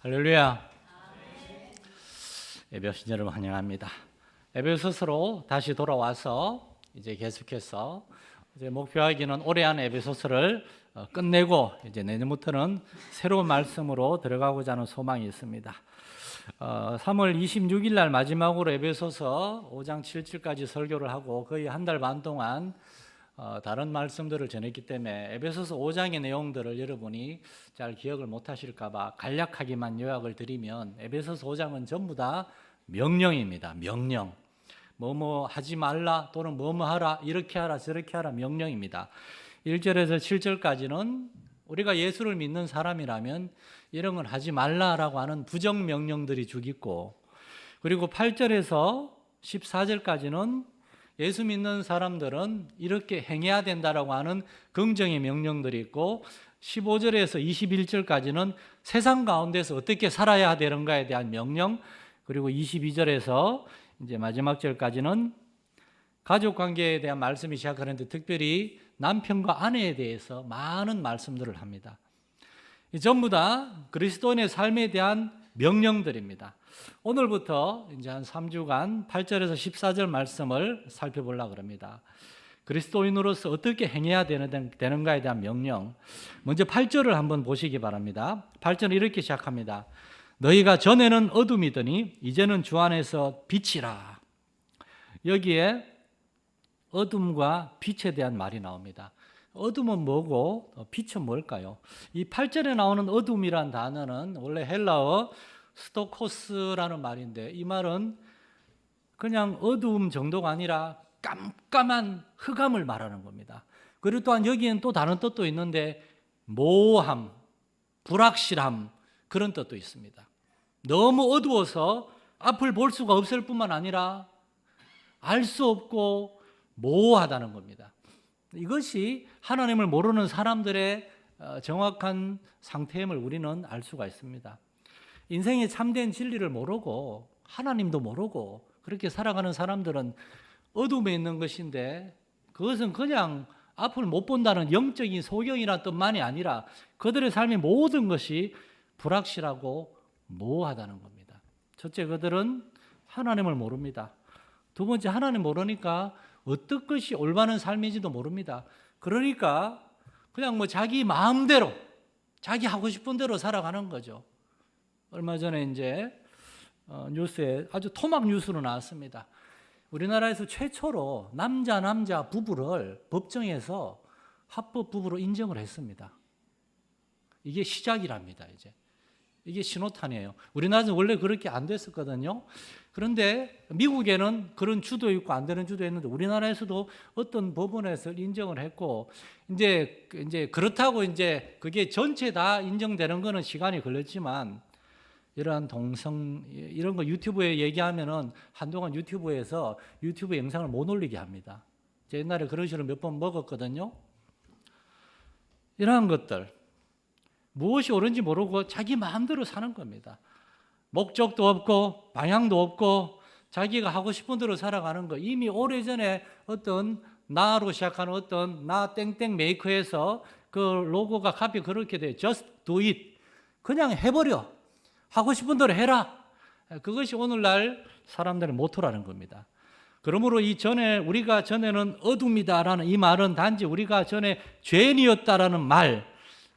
할렐루야. 예배신 여러분 환영합니다. 에베소서로 다시 돌아와서 이제 계속해서 이제 목표하기는 올해 안에 에베소서를 끝내고 이제 내년부터는 새로운 말씀으로 들어가고자 하는 소망이 있습니다. 3월 26일 날 마지막으로 에베소서 5장 7절까지 설교를 하고 거의 한 달 반 동안 다른 말씀들을 전했기 때문에 에베소서 5장의 내용들을 여러분이 잘 기억을 못하실까 봐 간략하게만 요약을 드리면 에베소서 5장은 전부 다 명령입니다. 명령. 뭐뭐 하지 말라 또는 뭐뭐 하라, 이렇게 하라 저렇게 하라, 명령입니다. 1절에서 7절까지는 우리가 예수를 믿는 사람이라면 이런 건 하지 말라라고 하는 부정명령들이 쭉 있고, 그리고 8절에서 14절까지는 예수 믿는 사람들은 이렇게 행해야 된다라고 하는 긍정의 명령들이 있고, 15절에서 21절까지는 세상 가운데서 어떻게 살아야 되는가에 대한 명령, 그리고 22절에서 이제 마지막 절까지는 가족 관계에 대한 말씀이 시작하는데 특별히 남편과 아내에 대해서 많은 말씀들을 합니다. 전부 다 그리스도인의 삶에 대한 명령들입니다. 오늘부터 이제 한 3주간 8절에서 14절 말씀을 살펴보려고 합니다. 그리스도인으로서 어떻게 행해야 되는가에 대한 명령. 먼저 8절을 한번 보시기 바랍니다. 8절은 이렇게 시작합니다. 너희가 전에는 어둠이더니 이제는 주 안에서 빛이라. 여기에 어둠과 빛에 대한 말이 나옵니다. 어둠은 뭐고 빛은 뭘까요? 이 8절에 나오는 어둠이란 단어는 원래 헬라어 스토코스라는 말인데, 이 말은 그냥 어두움 정도가 아니라 깜깜한 흑암을 말하는 겁니다. 그리고 또한 여기에는 또 다른 뜻도 있는데 모호함, 불확실함, 그런 뜻도 있습니다. 너무 어두워서 앞을 볼 수가 없을 뿐만 아니라 알 수 없고 모호하다는 겁니다. 이것이 하나님을 모르는 사람들의 정확한 상태임을 우리는 알 수가 있습니다. 인생의 참된 진리를 모르고 하나님도 모르고 그렇게 살아가는 사람들은 어둠에 있는 것인데, 그것은 그냥 앞을 못 본다는 영적인 소경이라는 뜻만이 아니라 그들의 삶의 모든 것이 불확실하고 모호하다는 겁니다. 첫째, 그들은 하나님을 모릅니다. 두 번째, 하나님 모르니까 어떤 것이 올바른 삶인지도 모릅니다. 그러니까 그냥 뭐 자기 마음대로 자기 하고 싶은 대로 살아가는 거죠. 얼마 전에 이제 뉴스에 아주 토막 뉴스로 나왔습니다. 우리나라에서 최초로 남자 부부를 법정에서 합법 부부로 인정을 했습니다. 이게 시작이랍니다. 이게 신호탄이에요. 우리나라에서는 원래 그렇게 안 됐었거든요. 그런데 미국에는 그런 주도 있고 안 되는 주도 있는데 우리나라에서도 어떤 법원에서 인정을 했고, 이제 그렇다고 이제 그게 전체 다 인정되는 거는 시간이 걸렸지만, 이러한 동성 이런 거 유튜브에 얘기하면은 한동안 유튜브에서 유튜브 영상을 못 올리게 합니다. 제 옛날에 그런 식으로 몇 번 먹었거든요. 이러한 것들, 무엇이 옳은지 모르고 자기 마음대로 사는 겁니다. 목적도 없고 방향도 없고 자기가 하고 싶은 대로 살아가는 거. 이미 오래전에 어떤 나로 시작하는 어떤 나 땡땡 메이커에서 그 로고가 카피 그렇게 돼요. Just do it. 그냥 해버려. 하고 싶은 대로 해라. 그것이 오늘날 사람들의 모토라는 겁니다. 그러므로 우리가 전에는 어둠이다라는 이 말은 단지 우리가 전에 죄인이었다라는 말,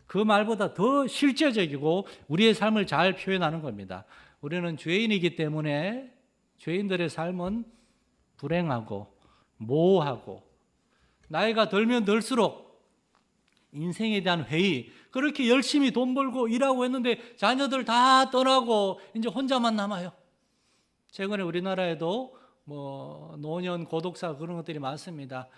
그 말보다 더 실제적이고 우리의 삶을 잘 표현하는 겁니다. 우리는 죄인이기 때문에 죄인들의 삶은 불행하고 모호하고, 나이가 들면 들수록 인생에 대한 회의, 그렇게 열심히 돈 벌고 일하고 했는데 자녀들 다 떠나고 이제 혼자만 남아요. 최근에 우리나라에도 뭐 노년 고독사 그런 것들이 많습니다.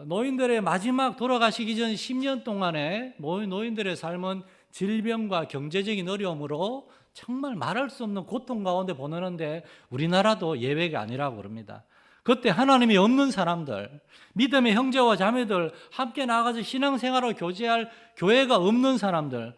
노인들의 마지막 돌아가시기 전 10년 동안에 노인들의 삶은 질병과 경제적인 어려움으로 정말 말할 수 없는 고통 가운데 보내는데 우리나라도 예외가 아니라고 그럽니다. 그때 하나님이 없는 사람들, 믿음의 형제와 자매들, 함께 나가서 신앙생활을 교제할 교회가 없는 사람들,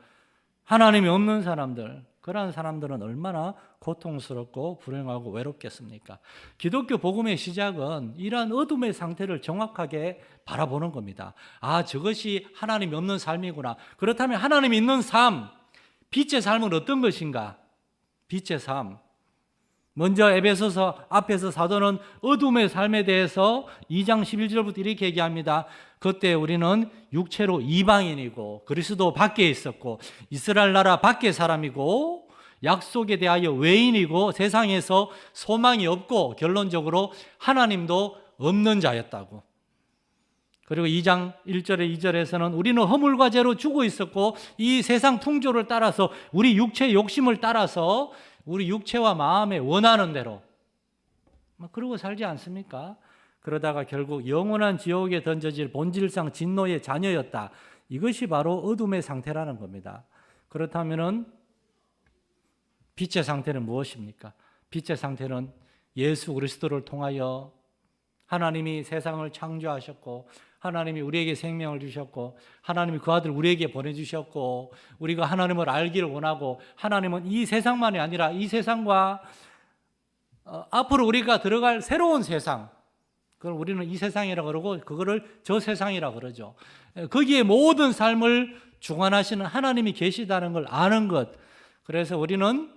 하나님이 없는 사람들, 그러한 사람들은 얼마나 고통스럽고 불행하고 외롭겠습니까? 기독교 복음의 시작은 이러한 어둠의 상태를 정확하게 바라보는 겁니다. 아, 저것이 하나님이 없는 삶이구나. 그렇다면 하나님이 있는 삶, 빛의 삶은 어떤 것인가? 빛의 삶. 먼저 에베소서 앞에서 사도는 어둠의 삶에 대해서 2장 11절부터 이렇게 얘기합니다. 그때 우리는 육체로 이방인이고 그리스도 밖에 있었고 이스라엘 나라 밖의 사람이고 약속에 대하여 외인이고 세상에서 소망이 없고 결론적으로 하나님도 없는 자였다고. 그리고 2장 1절에 2절에서는 우리는 허물과 죄로 죽어 있었고 이 세상 풍조를 따라서 우리 육체의 욕심을 따라서 우리 육체와 마음에 원하는 대로 그러고 살지 않습니까? 그러다가 결국 영원한 지옥에 던져질 본질상 진노의 자녀였다. 이것이 바로 어둠의 상태라는 겁니다. 그렇다면은 빛의 상태는 무엇입니까? 빛의 상태는 예수 그리스도를 통하여 하나님이 세상을 창조하셨고 하나님이 우리에게 생명을 주셨고 하나님이 그 아들 우리에게 보내주셨고 우리가 하나님을 알기를 원하고 하나님은 이 세상만이 아니라 이 세상과 앞으로 우리가 들어갈 새로운 세상, 그걸 우리는 이 세상이라고 그러고 그거를 저 세상이라고 그러죠. 거기에 모든 삶을 주관하시는 하나님이 계시다는 걸 아는 것. 그래서 우리는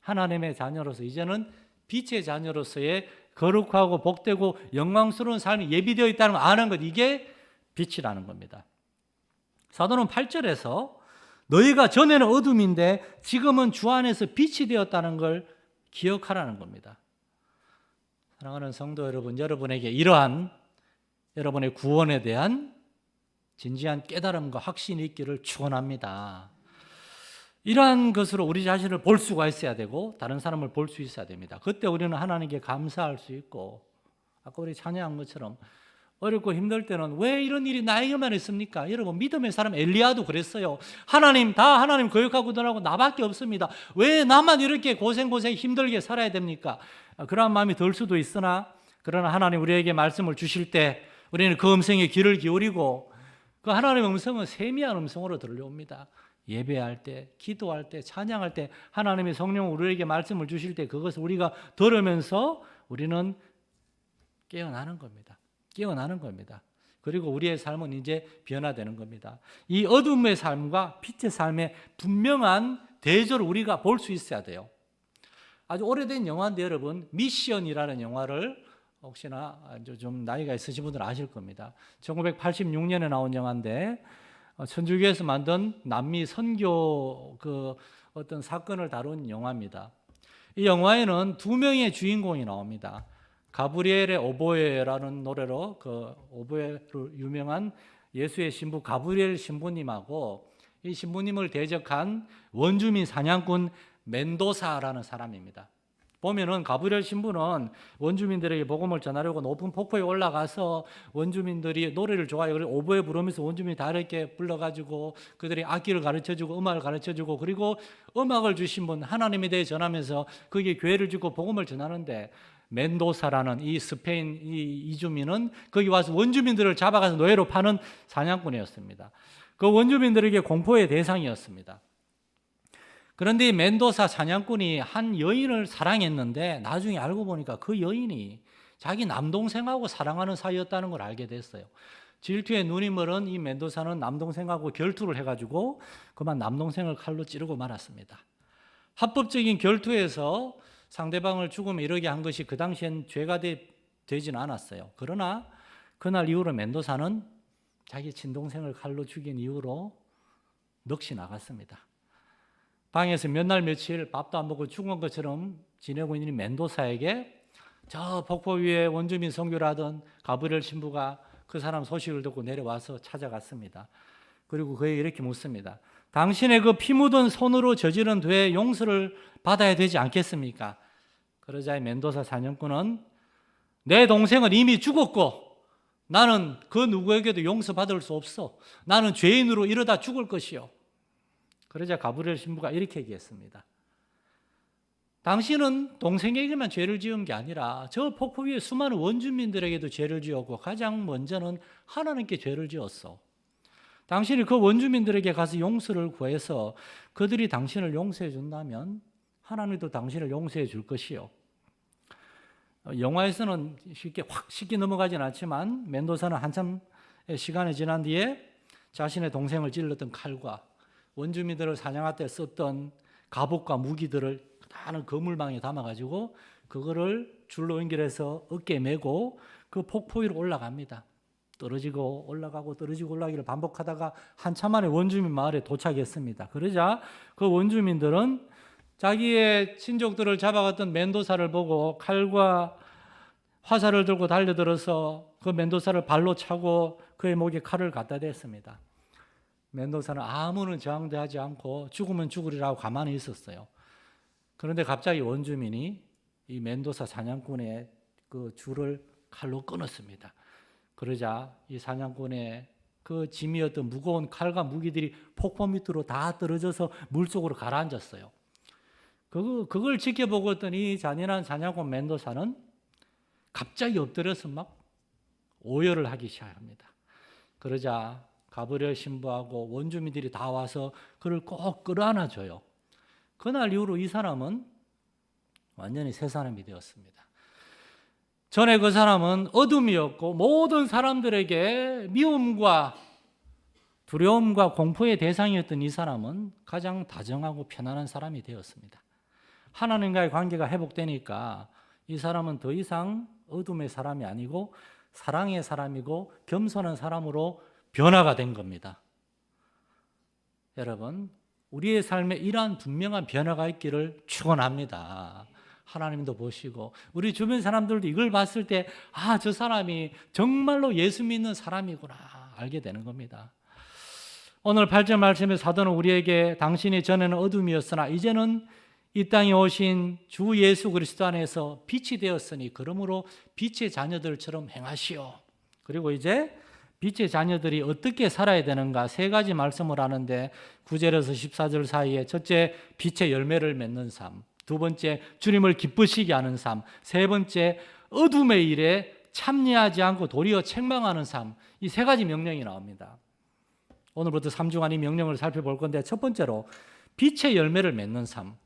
하나님의 자녀로서 이제는 빛의 자녀로서의 거룩하고 복되고 영광스러운 삶이 예비되어 있다는 걸 아는 것, 이게 빛이라는 겁니다. 사도는 8절에서 너희가 전에는 어둠인데 지금은 주 안에서 빛이 되었다는 걸 기억하라는 겁니다. 사랑하는 성도 여러분, 여러분에게 이러한 여러분의 구원에 대한 진지한 깨달음과 확신이 있기를 축원합니다. 이러한 것으로 우리 자신을 볼 수가 있어야 되고 다른 사람을 볼 수 있어야 됩니다. 그때 우리는 하나님께 감사할 수 있고 아까 우리 찬양한 것처럼 어렵고 힘들 때는 왜 이런 일이 나에게만 있습니까? 여러분 믿음의 사람 엘리야도 그랬어요. 하나님 다 하나님 거역하고 떠나고 나밖에 없습니다. 왜 나만 이렇게 고생 힘들게 살아야 됩니까? 그러한 마음이 들 수도 있으나 그러나 하나님 우리에게 말씀을 주실 때 우리는 그 음성에 귀를 기울이고 그 하나님의 음성은 세미한 음성으로 들려옵니다. 예배할 때, 기도할 때, 찬양할 때 하나님의 성령 우리에게 말씀을 주실 때 그것을 우리가 들으면서 우리는 깨어나는 겁니다. 깨어나는 겁니다. 그리고 우리의 삶은 이제 변화되는 겁니다. 이 어둠의 삶과 빛의 삶의 분명한 대조를 우리가 볼 수 있어야 돼요. 아주 오래된 영화인데 여러분 미션이라는 영화를 혹시나 좀 나이가 있으신 분들은 아실 겁니다. 1986년에 나온 영화인데 천주교에서 만든 남미 선교 그 어떤 사건을 다룬 영화입니다. 이 영화에는 두 명의 주인공이 나옵니다. 가브리엘의 오보에라는 노래로 그 오보에로 유명한 예수의 신부 가브리엘 신부님하고 이 신부님을 대적한 원주민 사냥꾼 멘도사라는 사람입니다. 보면은 가브리엘 신부는 원주민들에게 복음을 전하려고 높은 폭포에 올라가서 원주민들이 노래를 좋아해요. 그리고 오보에 부르면서 원주민이 다 이렇게 불러가지고 그들이 악기를 가르쳐주고 음악을 가르쳐주고 그리고 음악을 주신 분 하나님에 대해 전하면서 거기에 교회를 짓고 복음을 전하는데 멘도사라는 이 스페인 이 이주민은 거기 와서 원주민들을 잡아가서 노예로 파는 사냥꾼이었습니다. 그 원주민들에게 공포의 대상이었습니다. 그런데 이 멘도사 사냥꾼이 한 여인을 사랑했는데 나중에 알고 보니까 그 여인이 자기 남동생하고 사랑하는 사이였다는 걸 알게 됐어요. 질투에 눈이 멀은 이 멘도사는 남동생하고 결투를 해가지고 그만 남동생을 칼로 찌르고 말았습니다. 합법적인 결투에서 상대방을 죽음에 이르게 한 것이 그 당시엔 죄가 되지는 않았어요. 그러나 그날 이후로 멘도사는 자기 친동생을 칼로 죽인 이후로 넋이 나갔습니다. 방에서 몇 날 며칠 밥도 안 먹고 죽은 것처럼 지내고 있는 멘도사에게 저 폭포 위에 원주민 선교를 하던 가브리엘 신부가 그 사람 소식을 듣고 내려와서 찾아갔습니다. 그리고 그에게 이렇게 묻습니다. 당신의 그 피 묻은 손으로 저지른 죄의 용서를 받아야 되지 않겠습니까? 그러자 멘도사 사냥꾼은 내 동생은 이미 죽었고 나는 그 누구에게도 용서받을 수 없어. 나는 죄인으로 이러다 죽을 것이요. 그러자 가브리엘 신부가 이렇게 얘기했습니다. 당신은 동생에게만 죄를 지은 게 아니라 저 폭포 위에 수많은 원주민들에게도 죄를 지었고 가장 먼저는 하나님께 죄를 지었어. 당신이 그 원주민들에게 가서 용서를 구해서 그들이 당신을 용서해 준다면 하나님도 당신을 용서해 줄 것이요. 영화에서는 쉽게 넘어가진 않지만 멘도사는 한참 시간이 지난 뒤에 자신의 동생을 찔렀던 칼과 원주민들을 사냥할 때 썼던 갑옷과 무기들을 다는 그물망에 담아가지고 그거를 줄로 연결해서 어깨에 메고 그 폭포 위로 올라갑니다. 떨어지고 올라가고 떨어지고 올라가기를 반복하다가 한참 만에 원주민 마을에 도착했습니다. 그러자 그 원주민들은 자기의 친족들을 잡아갔던 멘도사를 보고 칼과 화살을 들고 달려들어서 그 멘도사를 발로 차고 그의 목에 칼을 갖다 댔습니다. 멘도사는 아무런 저항도 하지 않고 죽으면 죽으리라고 가만히 있었어요. 그런데 갑자기 원주민이 이 멘도사 사냥꾼의 그 줄을 칼로 끊었습니다. 그러자 이 사냥꾼의 그 짐이었던 무거운 칼과 무기들이 폭포 밑으로 다 떨어져서 물속으로 가라앉았어요. 그걸 지켜보고 있던 이 잔인한 사냥꾼 멘도사는 갑자기 엎드려서 막 오열을 하기 시작합니다. 그러자 가브리엘 신부하고 원주민들이 다 와서 그를 꼭 끌어안아줘요. 그날 이후로 이 사람은 완전히 새 사람이 되었습니다. 전에 그 사람은 어둠이었고 모든 사람들에게 미움과 두려움과 공포의 대상이었던 이 사람은 가장 다정하고 편안한 사람이 되었습니다. 하나님과의 관계가 회복되니까 이 사람은 더 이상 어둠의 사람이 아니고 사랑의 사람이고 겸손한 사람으로 변화가 된 겁니다. 여러분, 우리의 삶에 이러한 분명한 변화가 있기를 축원합니다. 하나님도 보시고 우리 주변 사람들도 이걸 봤을 때 저 사람이 정말로 예수 믿는 사람이구나 알게 되는 겁니다. 오늘 8절 말씀의 사도는 우리에게 당신이 전에는 어둠이었으나 이제는 이 땅에 오신 주 예수 그리스도 안에서 빛이 되었으니 그러므로 빛의 자녀들처럼 행하시오. 그리고 이제 빛의 자녀들이 어떻게 살아야 되는가 세 가지 말씀을 하는데 9절에서 14절 사이에 첫째, 빛의 열매를 맺는 삶, 두 번째, 주님을 기쁘시게 하는 삶, 세 번째, 어둠의 일에 참여하지 않고 도리어 책망하는 삶, 이 세 가지 명령이 나옵니다. 오늘부터 3주간 이 명령을 살펴볼 건데 첫 번째로 빛의 열매를 맺는 삶.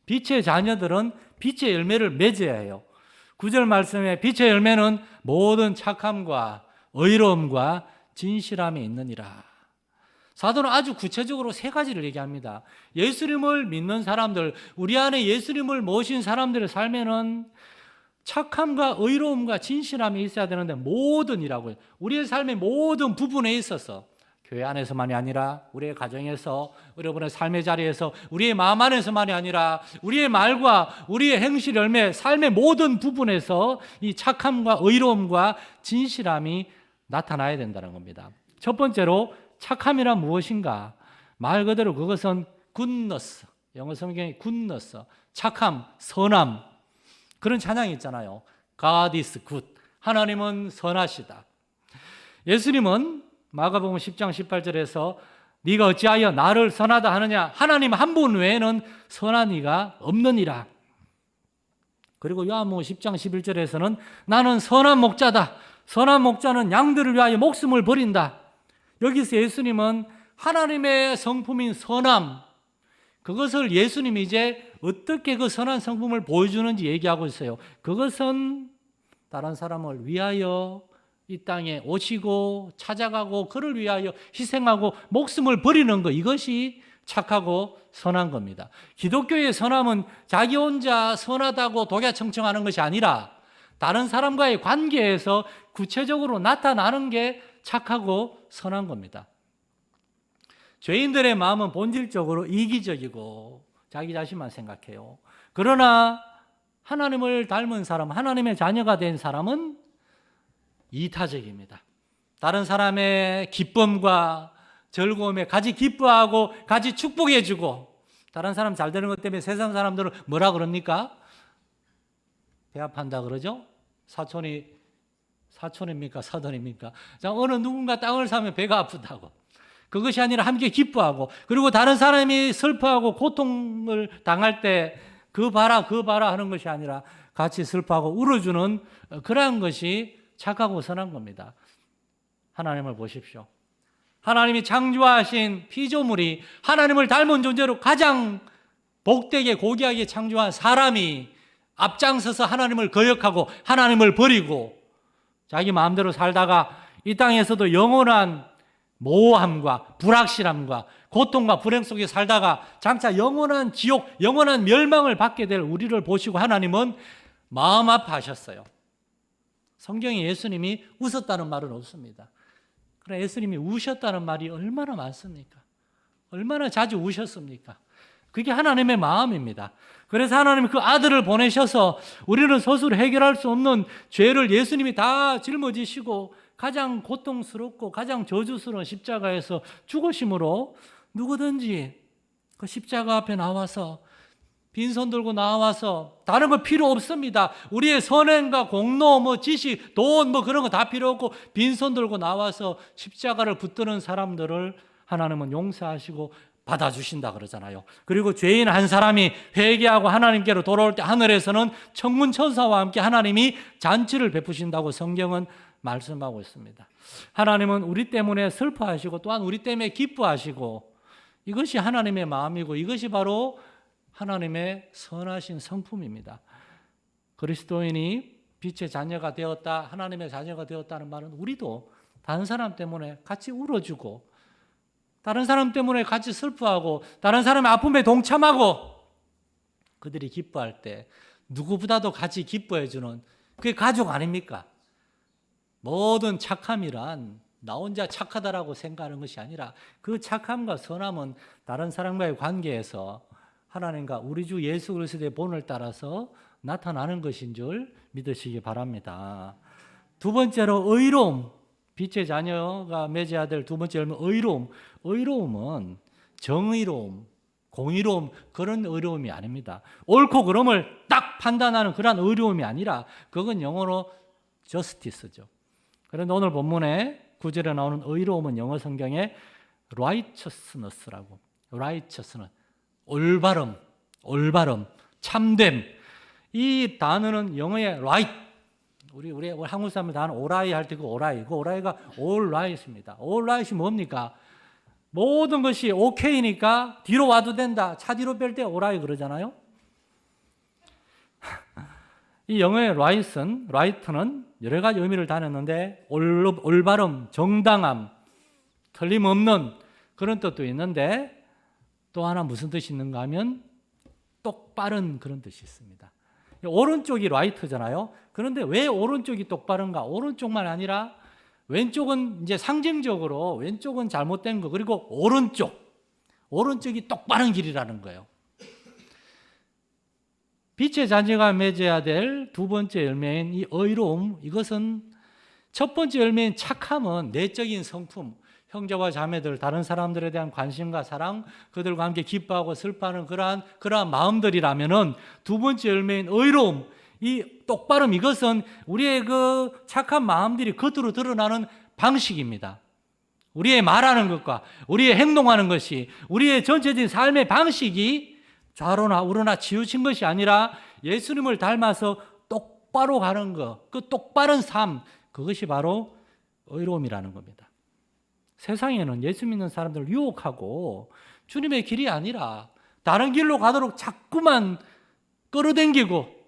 빛의 자녀들은 빛의 열매를 맺어야 해요. 9절 말씀에 빛의 열매는 모든 착함과 의로움과 진실함이 있느니라. 사도는 아주 구체적으로 세 가지를 얘기합니다. 예수님을 믿는 사람들, 우리 안에 예수님을 모신 사람들의 삶에는 착함과 의로움과 진실함이 있어야 되는데 모든이라고요. 우리의 삶의 모든 부분에 있어서 교회 안에서만이 아니라 우리의 가정에서, 여러분의 삶의 자리에서, 우리의 마음 안에서만이 아니라 우리의 말과 우리의 행실 열매, 삶의 모든 부분에서 이 착함과 의로움과 진실함이 나타나야 된다는 겁니다. 첫 번째로 착함이란 무엇인가? 말 그대로 그것은 goodness, 영어 성경에 goodness, 착함, 선함, 그런 찬양이 있잖아요. God is good, 하나님은 선하시다. 예수님은 마가복음 10장 18절에서 네가 어찌하여 나를 선하다 하느냐, 하나님 한 분 외에는 선한 이가 없느니라. 그리고 요한복음 10장 11절에서는 나는 선한 목자다, 선한 목자는 양들을 위하여 목숨을 버린다. 여기서 예수님은 하나님의 성품인 선함, 그것을 예수님이 이제 어떻게 그 선한 성품을 보여주는지 얘기하고 있어요. 그것은 다른 사람을 위하여 이 땅에 오시고 찾아가고 그를 위하여 희생하고 목숨을 버리는 것, 이것이 착하고 선한 겁니다. 기독교의 선함은 자기 혼자 선하다고 독야청청하는 것이 아니라 다른 사람과의 관계에서 구체적으로 나타나는 게 착하고 선한 겁니다. 죄인들의 마음은 본질적으로 이기적이고 자기 자신만 생각해요. 그러나 하나님을 닮은 사람, 하나님의 자녀가 된 사람은 이타적입니다. 다른 사람의 기쁨과 즐거움에 같이 기뻐하고 같이 축복해주고, 다른 사람 잘 되는 것 때문에 세상 사람들은 뭐라 그럽니까? 배합한다 그러죠? 사촌입니까? 사돈입니까? 자, 어느 누군가 땅을 사면 배가 아프다고. 그것이 아니라 함께 기뻐하고, 그리고 다른 사람이 슬퍼하고 고통을 당할 때 그 봐라 하는 것이 아니라 같이 슬퍼하고 울어주는 그러한 것이 착하고 선한 겁니다. 하나님을 보십시오. 하나님이 창조하신 피조물이 하나님을 닮은 존재로 가장 복되게 고귀하게 창조한 사람이 앞장서서 하나님을 거역하고 하나님을 버리고 자기 마음대로 살다가 이 땅에서도 영원한 모호함과 불확실함과 고통과 불행 속에 살다가 장차 영원한 지옥, 영원한 멸망을 받게 될 우리를 보시고 하나님은 마음 아파하셨어요. 성경에 예수님이 웃었다는 말은 없습니다. 그러나 예수님이 우셨다는 말이 얼마나 많습니까? 얼마나 자주 우셨습니까? 그게 하나님의 마음입니다. 그래서 하나님이 그 아들을 보내셔서 우리는 스스로 해결할 수 없는 죄를 예수님이 다 짊어지시고 가장 고통스럽고 가장 저주스러운 십자가에서 죽으심으로 누구든지 그 십자가 앞에 나와서 빈손 들고 나와서 다른 거 필요 없습니다. 우리의 선행과 공로, 지식, 돈 그런 거 다 필요 없고 빈손 들고 나와서 십자가를 붙드는 사람들을 하나님은 용서하시고 받아주신다 그러잖아요. 그리고 죄인 한 사람이 회개하고 하나님께로 돌아올 때 하늘에서는 천군 천사와 함께 하나님이 잔치를 베푸신다고 성경은 말씀하고 있습니다. 하나님은 우리 때문에 슬퍼하시고 또한 우리 때문에 기뻐하시고 이것이 하나님의 마음이고 이것이 바로 하나님의 선하신 성품입니다. 그리스도인이 빛의 자녀가 되었다, 하나님의 자녀가 되었다는 말은 우리도 다른 사람 때문에 같이 울어주고 다른 사람 때문에 같이 슬퍼하고 다른 사람의 아픔에 동참하고 그들이 기뻐할 때 누구보다도 같이 기뻐해주는 그게 가족 아닙니까? 모든 착함이란 나 혼자 착하다라고 생각하는 것이 아니라 그 착함과 선함은 다른 사람과의 관계에서 하나님과 우리 주 예수 그리스도의 본을 따라서 나타나는 것인 줄 믿으시기 바랍니다. 두 번째로 의로움, 빛의 자녀가 맺어야 될 두 번째 열매 의로움. 의로움은 정의로움, 공의로움 그런 의로움이 아닙니다. 옳고 그름을 딱 판단하는 그런 의로움이 아니라 그건 영어로 justice죠. 그런데 오늘 본문에 9절에 나오는 의로움은 영어 성경에 righteousness라고, righteousness, 올바름, 참됨. 이 단어는 영어의 right, 우리 한국 사람들 다 하는 오라이 할 때 그 오라이, 그 오라이가 all right입니다. all right이 뭡니까? 모든 것이 오케이니까 뒤로 와도 된다. 차 뒤로 뺄 때 오라이 그러잖아요. 이 영어의 right는 여러 가지 의미를 다녔는데 올바름, 정당함, 틀림없는 그런 뜻도 있는데 또 하나 무슨 뜻이 있는가 하면 똑바른 그런 뜻이 있습니다. 오른쪽이 right잖아요. 그런데 왜 오른쪽이 똑바른가? 오른쪽만 아니라 왼쪽은 이제 상징적으로 왼쪽은 잘못된 거 그리고 오른쪽이 똑바른 길이라는 거예요. 빛의 자녀가 맺어야 될 두 번째 열매인 이 의로움, 이것은 첫 번째 열매인 착함은 내적인 성품, 형제와 자매들, 다른 사람들에 대한 관심과 사랑, 그들과 함께 기뻐하고 슬퍼하는 그러한 마음들이라면은 두 번째 열매인 의로움, 이 똑바름, 이것은 우리의 그 착한 마음들이 겉으로 드러나는 방식입니다. 우리의 말하는 것과 우리의 행동하는 것이 우리의 전체적인 삶의 방식이 좌로나 우로나 치우친 것이 아니라 예수님을 닮아서 똑바로 가는 것, 그 똑바른 삶, 그것이 바로 의로움이라는 겁니다. 세상에는 예수 믿는 사람들을 유혹하고 주님의 길이 아니라 다른 길로 가도록 자꾸만 끌어당기고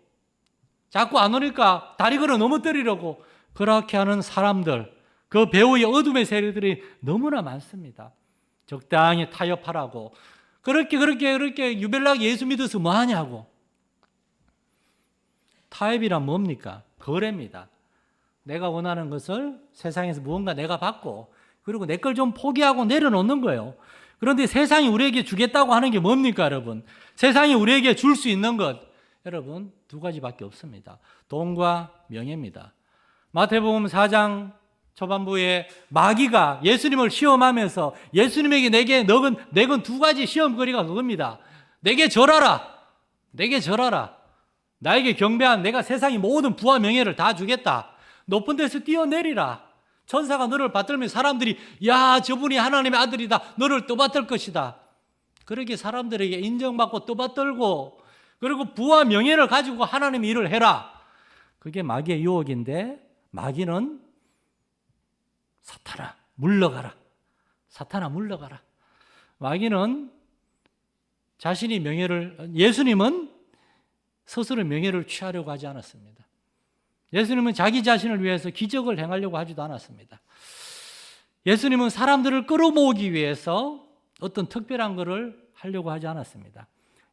자꾸 안 오니까 다리 걸어 넘어뜨리려고 그렇게 하는 사람들, 그 배후의 어둠의 세력들이 너무나 많습니다. 적당히 타협하라고 그렇게 유별나게 예수 믿어서 뭐 하냐고. 타협이란 뭡니까? 거래입니다. 내가 원하는 것을 세상에서 무언가 내가 받고 그리고 내 걸 좀 포기하고 내려놓는 거예요. 그런데 세상이 우리에게 주겠다고 하는 게 뭡니까, 여러분? 세상이 우리에게 줄 수 있는 것, 여러분, 두 가지밖에 없습니다. 돈과 명예입니다. 마태복음 4장 초반부에 마귀가 예수님을 시험하면서 예수님에게 내건 두 가지 시험거리가 그겁니다. 내게 절하라. 나에게 경배한 내가 세상의 모든 부와 명예를 다 주겠다. 높은 데서 뛰어내리라. 천사가 너를 받들면 사람들이 야, 저분이 하나님의 아들이다. 너를 떠받들 것이다. 그렇게 사람들에게 인정받고 떠받들고 그리고 부와 명예를 가지고 하나님의 일을 해라. 그게 마귀의 유혹인데 마귀는 사탄아 물러가라. 마귀는 자신이 예수님은 스스로 명예를 취하려고 하지 않았습니다. 예수님은 자기 자신을 위해서 기적을 행하려고 하지도 않았습니다. 예수님은 사람들을 끌어모으기 위해서 어떤 특별한 것을 하려고 하지 않았습니다.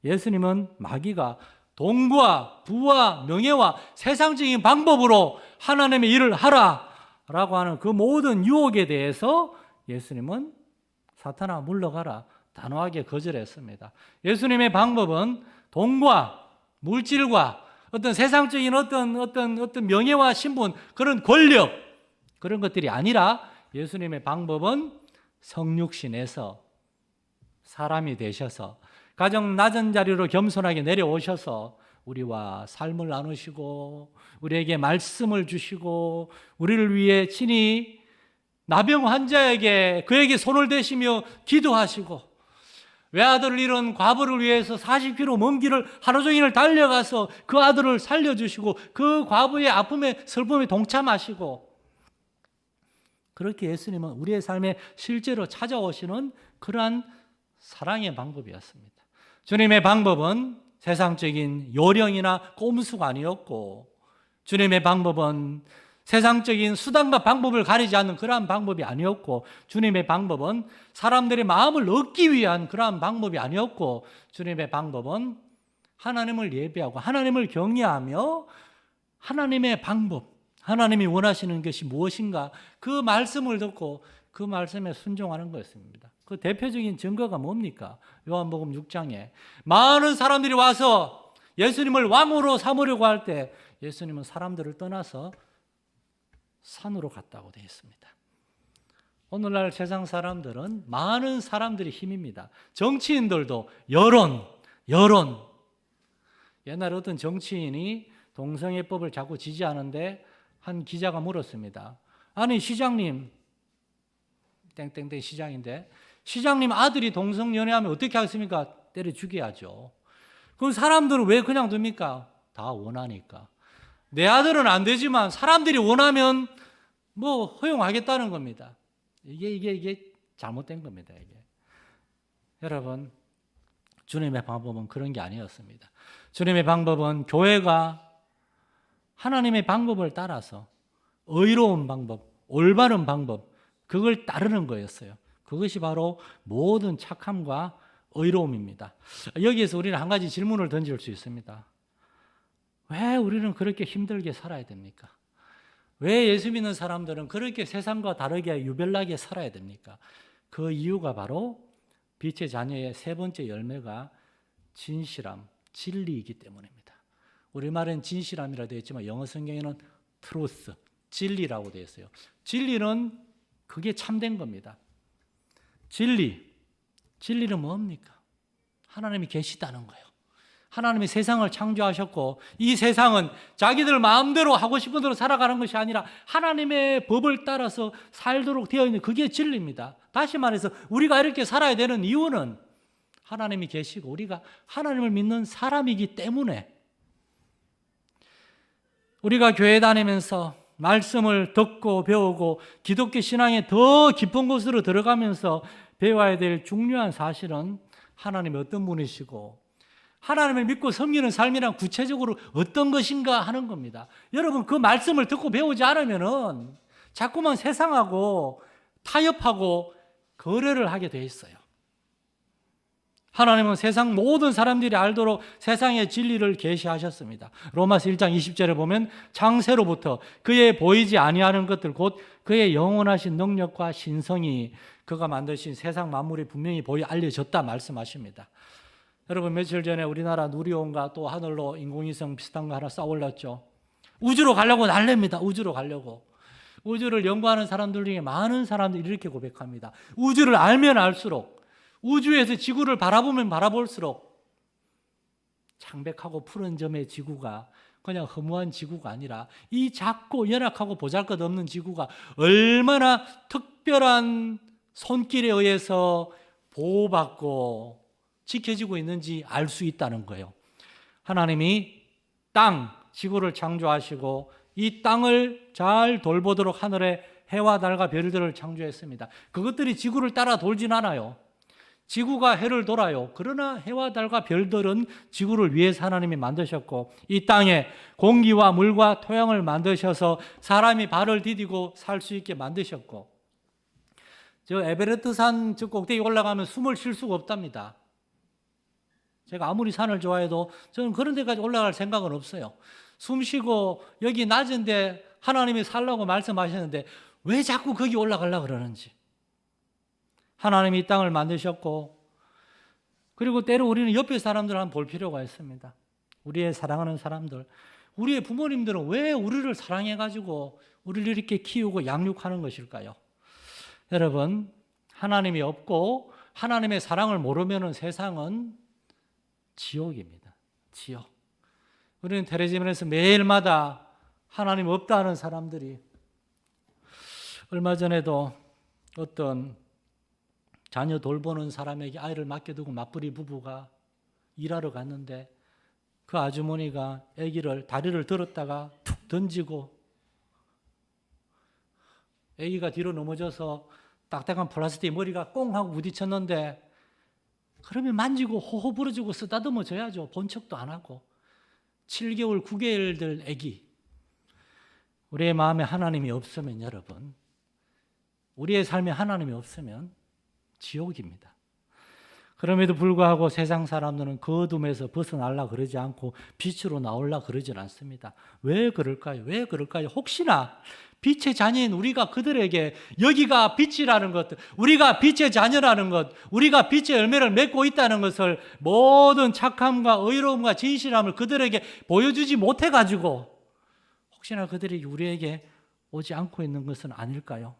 예수님은 마귀가 돈과 부와 명예와 세상적인 방법으로 하나님의 일을 하라라고 하는 그 모든 유혹에 대해서 예수님은 사탄아 물러가라 단호하게 거절했습니다. 예수님의 방법은 돈과 물질과 어떤 세상적인 어떤 명예와 신분, 그런 권력, 그런 것들이 아니라 예수님의 방법은 성육신에서 사람이 되셔서 가장 낮은 자리로 겸손하게 내려오셔서 우리와 삶을 나누시고 우리에게 말씀을 주시고 우리를 위해 친히 나병 환자에게 그에게 손을 대시며 기도하시고 외아들을 잃은 과부를 위해서 40km 먼 길을 하루 종일 달려가서 그 아들을 살려주시고 그 과부의 아픔에 슬픔에 동참하시고, 그렇게 예수님은 우리의 삶에 실제로 찾아오시는 그러한 사랑의 방법이었습니다. 주님의 방법은 세상적인 요령이나 꼼수가 아니었고, 주님의 방법은 세상적인 수단과 방법을 가리지 않는 그러한 방법이 아니었고, 주님의 방법은 사람들의 마음을 얻기 위한 그러한 방법이 아니었고, 주님의 방법은 하나님을 예배하고 하나님을 경외하며 하나님의 방법, 하나님이 원하시는 것이 무엇인가 그 말씀을 듣고 그 말씀에 순종하는 것입니다. 그 대표적인 증거가 뭡니까? 요한복음 6장에 많은 사람들이 와서 예수님을 왕으로 삼으려고 할 때 예수님은 사람들을 떠나서 산으로 갔다고 되어 있습니다. 오늘날 세상 사람들은 많은 사람들이 힘입니다. 정치인들도 여론. 옛날에 어떤 정치인이 동성애법을 자꾸 지지하는데 한 기자가 물었습니다. 아니 시장님, 땡땡땡 시장인데 시장님 아들이 동성연애하면 어떻게 하겠습니까? 때려 죽여야죠. 그럼 사람들은 왜 그냥 둡니까? 다 원하니까. 내 아들은 안 되지만 사람들이 원하면 뭐 허용하겠다는 겁니다. 이게 잘못된 겁니다. 이게. 여러분, 주님의 방법은 그런 게 아니었습니다. 주님의 방법은 교회가 하나님의 방법을 따라서 의로운 방법, 올바른 방법, 그걸 따르는 거였어요. 그것이 바로 모든 착함과 의로움입니다. 여기에서 우리는 한 가지 질문을 던질 수 있습니다. 왜 우리는 그렇게 힘들게 살아야 됩니까? 왜 예수 믿는 사람들은 그렇게 세상과 다르게 유별나게 살아야 됩니까? 그 이유가 바로 빛의 자녀의 세 번째 열매가 진실함, 진리이기 때문입니다. 우리말은 진실함이라 되어 있지만 영어 성경에는 truth, 진리라고 되어 있어요. 진리는 그게 참된 겁니다. 진리는 뭡니까? 하나님이 계시다는 거예요. 하나님이 세상을 창조하셨고 이 세상은 자기들 마음대로 하고 싶은 대로 살아가는 것이 아니라 하나님의 법을 따라서 살도록 되어 있는 그게 진리입니다. 다시 말해서 우리가 이렇게 살아야 되는 이유는 하나님이 계시고 우리가 하나님을 믿는 사람이기 때문에, 우리가 교회 다니면서 말씀을 듣고 배우고 기독교 신앙의 더 깊은 곳으로 들어가면서 배워야 될 중요한 사실은 하나님이 어떤 분이시고 하나님을 믿고 섬기는 삶이란 구체적으로 어떤 것인가 하는 겁니다. 여러분, 그 말씀을 듣고 배우지 않으면은 자꾸만 세상하고 타협하고 거래를 하게 돼 있어요. 하나님은 세상 모든 사람들이 알도록 세상의 진리를 계시하셨습니다. 로마서 1장 20절에 보면 창세로부터 그의 보이지 아니하는 것들 곧 그의 영원하신 능력과 신성이 그가 만드신 세상 만물이 분명히 보이 알려졌다 말씀하십니다. 여러분, 며칠 전에 우리나라 누리온과 또 하늘로 인공위성 비슷한 거 하나 쌓아 올렸죠. 우주로 가려고 난립니다. 우주로 가려고. 우주를 연구하는 사람들 중에 많은 사람들이 이렇게 고백합니다. 우주를 알면 알수록, 우주에서 지구를 바라보면 바라볼수록 창백하고 푸른 점의 지구가 그냥 허무한 지구가 아니라 이 작고 연약하고 보잘것없는 지구가 얼마나 특별한 손길에 의해서 보호받고 지켜지고 있는지 알 수 있다는 거예요. 하나님이 땅, 지구를 창조하시고 이 땅을 잘 돌보도록 하늘에 해와 달과 별들을 창조했습니다. 그것들이 지구를 따라 돌진 않아요. 지구가 해를 돌아요. 그러나 해와 달과 별들은 지구를 위해서 하나님이 만드셨고 이 땅에 공기와 물과 토양을 만드셔서 사람이 발을 디디고 살 수 있게 만드셨고 저 에베레스트 산 저 꼭대기 올라가면 숨을 쉴 수가 없답니다. 제가 아무리 산을 좋아해도 저는 그런 데까지 올라갈 생각은 없어요. 숨 쉬고 여기 낮은데 하나님이 살라고 말씀하셨는데 왜 자꾸 거기 올라가려고 그러는지. 하나님이 이 땅을 만드셨고 그리고 때로 우리는 옆에 사람들을 한번 볼 필요가 있습니다. 우리의 사랑하는 사람들, 우리의 부모님들은 왜 우리를 사랑해가지고 우리를 이렇게 키우고 양육하는 것일까요? 여러분, 하나님이 없고 하나님의 사랑을 모르면 세상은 지옥입니다. 지옥. 우리는 텔레비전에서 매일마다 하나님 없다는 사람들이, 얼마 전에도 어떤 자녀 돌보는 사람에게 아이를 맡겨두고 맞벌이 부부가 일하러 갔는데 그 아주머니가 아기를 다리를 들었다가 툭 던지고 아기가 뒤로 넘어져서 딱딱한 플라스틱 머리가 꽁 하고 부딪혔는데 그러면 만지고 호호 부러지고 쓰다듬어 줘야죠. 본 척도 안 하고. 7개월, 9개월 될 아기. 우리의 마음에 하나님이 없으면 여러분, 우리의 삶에 하나님이 없으면 지옥입니다. 그럼에도 불구하고 세상 사람들은 그 어둠에서 벗어나려고 그러지 않고 빛으로 나오려고 그러질 않습니다. 왜 그럴까요? 왜 그럴까요? 혹시나 빛의 자녀인 우리가 그들에게 여기가 빛이라는 것, 우리가 빛의 자녀라는 것, 우리가 빛의 열매를 맺고 있다는 것을 모든 착함과 의로움과 진실함을 그들에게 보여주지 못해가지고 혹시나 그들이 우리에게 오지 않고 있는 것은 아닐까요?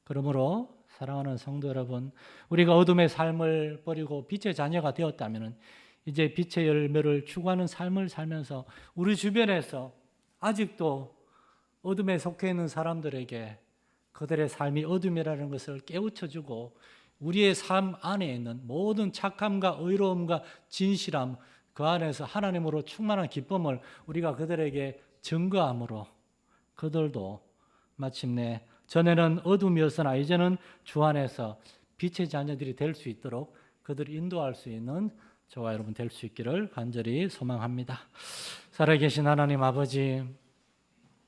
그러므로 사랑하는 성도 여러분, 우리가 어둠의 삶을 버리고 빛의 자녀가 되었다면 이제 빛의 열매를 추구하는 삶을 살면서 우리 주변에서 아직도 어둠에 속해 있는 사람들에게 그들의 삶이 어둠이라는 것을 깨우쳐주고 우리의 삶 안에 있는 모든 착함과 의로움과 진실함, 그 안에서 하나님으로 충만한 기쁨을 우리가 그들에게 증거함으로 그들도 마침내 전에는 어둠이었으나 이제는 주 안에서 빛의 자녀들이 될 수 있도록 그들을 인도할 수 있는 저와 여러분 될 수 있기를 간절히 소망합니다. 살아계신 하나님 아버지,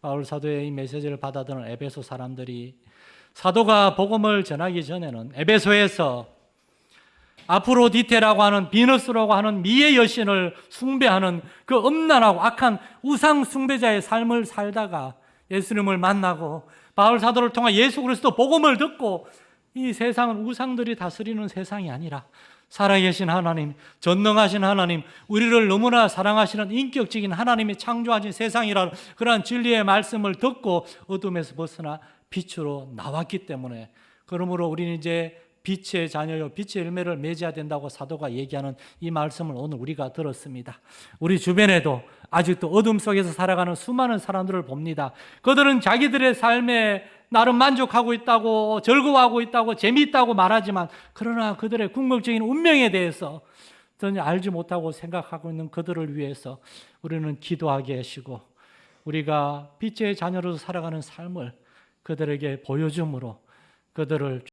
바울 사도의 이 메시지를 받아들은 에베소 사람들이 사도가 복음을 전하기 전에는 에베소에서 아프로디테라고 하는 비너스라고 하는 미의 여신을 숭배하는 그 음란하고 악한 우상 숭배자의 삶을 살다가 예수님을 만나고 바울 사도를 통해 예수 그리스도 복음을 듣고 이 세상은 우상들이 다스리는 세상이 아니라 살아계신 하나님, 전능하신 하나님, 우리를 너무나 사랑하시는 인격적인 하나님이 창조하신 세상이라는 그러한 진리의 말씀을 듣고 어둠에서 벗어나 빛으로 나왔기 때문에, 그러므로 우리는 이제 빛의 자녀요 빛의 열매를 맺어야 된다고 사도가 얘기하는 이 말씀을 오늘 우리가 들었습니다. 우리 주변에도 아직도 어둠 속에서 살아가는 수많은 사람들을 봅니다. 그들은 자기들의 삶에 나름 만족하고 있다고, 즐거워하고 있다고, 재미있다고 말하지만 그러나 그들의 궁극적인 운명에 대해서 전혀 알지 못하고 생각하고 있는 그들을 위해서 우리는 기도하게 하시고 우리가 빛의 자녀로서 살아가는 삶을 그들에게 보여줌으로 그들을